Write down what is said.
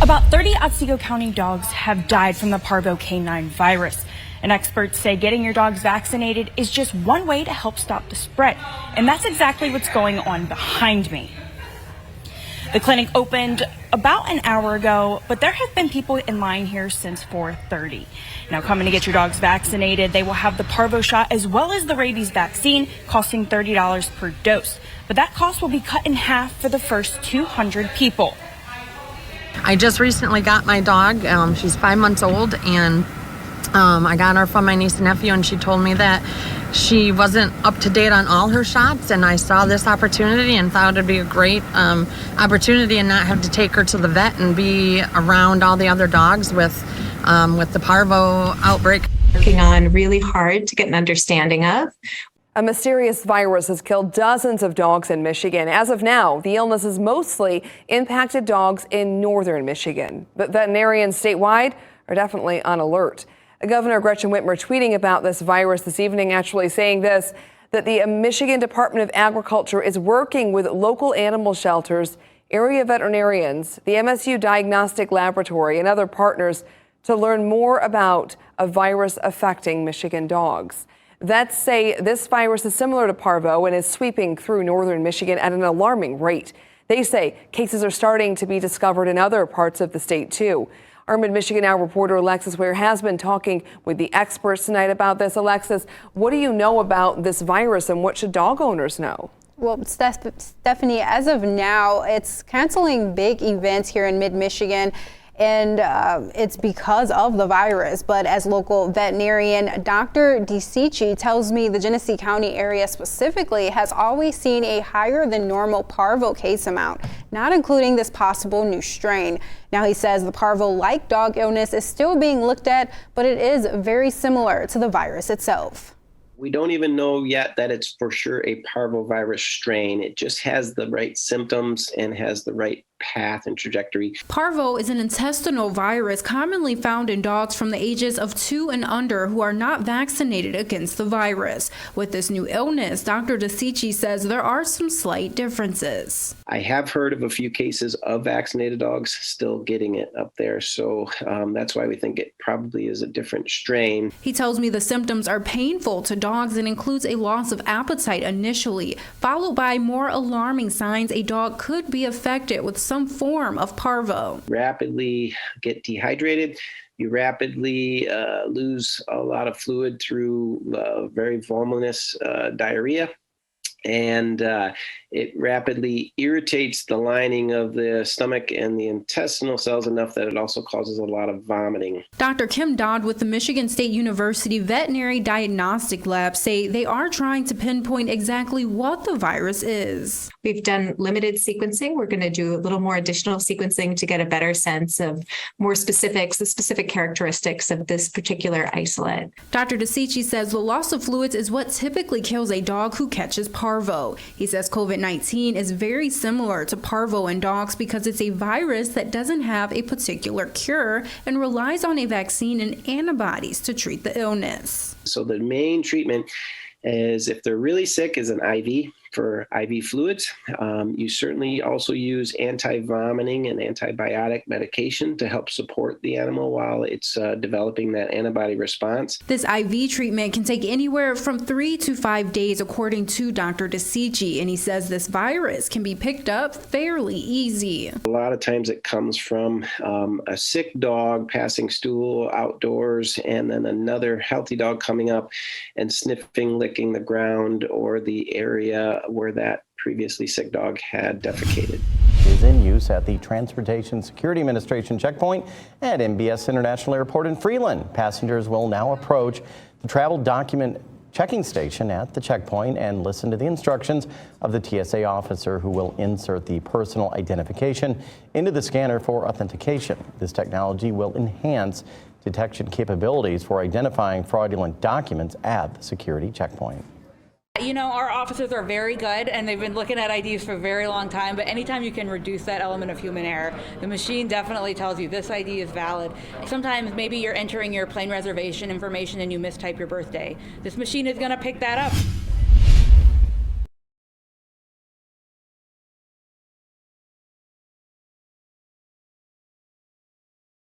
About 30 Otsego County dogs have died from the parvo canine virus. And experts say getting your dogs vaccinated is just one way to help stop the spread. And that's exactly what's going on behind me. The clinic opened about an hour ago, but there have been people in line here since 4:30. Now, coming to get your dogs vaccinated, they will have the parvo shot as well as the rabies vaccine, costing $30 per dose. But that cost will be cut in half for the first 200 people. I just recently got my dog. She's 5 months old, and I got her from my niece and nephew, and she told me that she wasn't up to date on all her shots, and I saw this opportunity and thought it'd be a great opportunity and not have to take her to the vet and be around all the other dogs with the parvo outbreak. Working on really hard to get an understanding of. A mysterious virus has killed dozens of dogs in Michigan. As of now, the illness has mostly impacted dogs in northern Michigan. But veterinarians statewide are definitely on alert. Governor Gretchen Whitmer tweeting about this virus this evening, actually saying this, that the Michigan Department of Agriculture is working with local animal shelters, area veterinarians, the MSU Diagnostic Laboratory, and other partners to learn more about a virus affecting Michigan dogs. Vets say this virus is similar to parvo and is sweeping through northern Michigan at an alarming rate. They say cases are starting to be discovered in other parts of the state, too. Our Mid-MichiganNow reporter Alexis Ware has been talking with the experts tonight about this. Alexis, what do you know about this virus and what should dog owners know? Well, Stephanie, as of now, it's canceling big events here in Mid-Michigan. And it's because of the virus. But as local veterinarian Dr. DeCicci tells me, the Genesee County area specifically has always seen a higher than normal parvo case amount, not including this possible new strain. Now, he says the parvo-like dog illness is still being looked at, but it is very similar to the virus itself. We don't even know yet that it's for sure a parvovirus strain. It just has the right symptoms and has the right path and trajectory. Parvo is an intestinal virus commonly found in dogs from the ages of 2 and under who are not vaccinated against the virus. With this new illness, Dr. DeCicci says there are some slight differences. I have heard of a few cases of vaccinated dogs still getting it up there, so that's why we think it probably is a different strain. He tells me the symptoms are painful to dogs and includes a loss of appetite initially, followed by more alarming signs a dog could be affected with some form of parvo. Rapidly get dehydrated. You rapidly lose a lot of fluid through very voluminous diarrhea. And it rapidly irritates the lining of the stomach and the intestinal cells enough that it also causes a lot of vomiting. Dr. Kim Dodd with the Michigan State University Veterinary Diagnostic Lab say they are trying to pinpoint exactly what the virus is. We've done limited sequencing. We're going to do a little more additional sequencing to get a better sense of more specifics, the specific characteristics of this particular isolate. Dr. DeCicci says the loss of fluids is what typically kills a dog who catches parvo. He says COVID-19 is very similar to parvo in dogs because it's a virus that doesn't have a particular cure and relies on a vaccine and antibodies to treat the illness. So the main treatment is, if they're really sick, is an IV for IV fluids. You certainly also use anti-vomiting and antibiotic medication to help support the animal while it's developing that antibody response. This IV treatment can take anywhere from 3 to 5 days, according to Dr. DeCicci, and he says this virus can be picked up fairly easy. A lot of times it comes from a sick dog passing stool outdoors, and then another healthy dog coming up and sniffing, licking the ground or the area where that previously sick dog had defecated. Is in use at the Transportation Security Administration checkpoint at MBS International Airport in Freeland. Passengers will now approach the travel document checking station at the checkpoint and listen to the instructions of the TSA officer, who will insert the personal identification into the scanner for authentication. This technology will enhance detection capabilities for identifying fraudulent documents at the security checkpoint. You know, our officers are very good, and they've been looking at IDs for a very long time, but anytime you can reduce that element of human error, the machine definitely tells you this ID is valid. Sometimes maybe you're entering your plane reservation information and you mistype your birthday. This machine is going to pick that up.